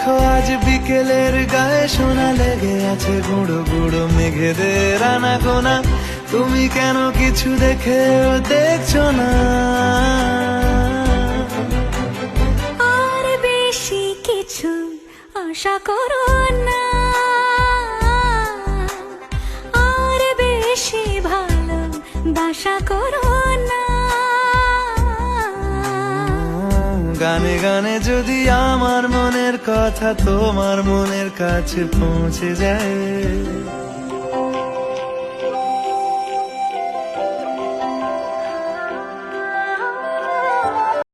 দেখো আজ বিকেলের গায়ে সোনা লেগে আছে গুঁড়ো গুঁড়ো মেঘেদের আনাগোনা। তুমি কেন কিছু দেখেও দেখছো না? আর বেশি কিছু আশা করো না, আর বেশি ভালোবাসা করো না। গানে গানে যদি আমার মনের কথা তোমার মনের কাছে পৌঁছে যায়,